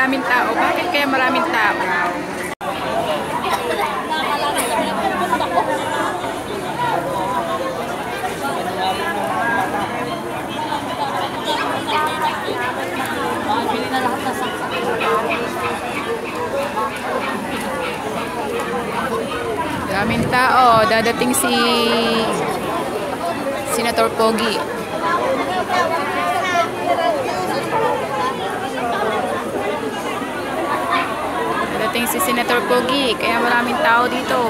maraming tao. Bakit kaya maraming tao? Maraming tao. Dadating si Senator Pogi. Dadating si Senator Pogi. Kaya maraming tao dito.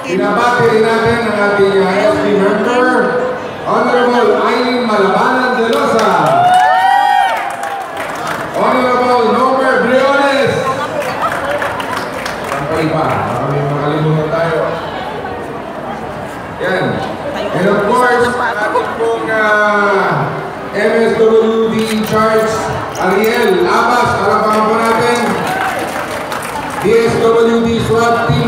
Binabati rin natin ang ating SB member, Honorable Aileen Malabanan de Losa, Honorable Nomer Briones, sampay pa, maraming makalimutan tayo. Yan. And of course, ating pong MSWD in charge, Ariel Abas, parapahan po natin, DSWD SWAT Team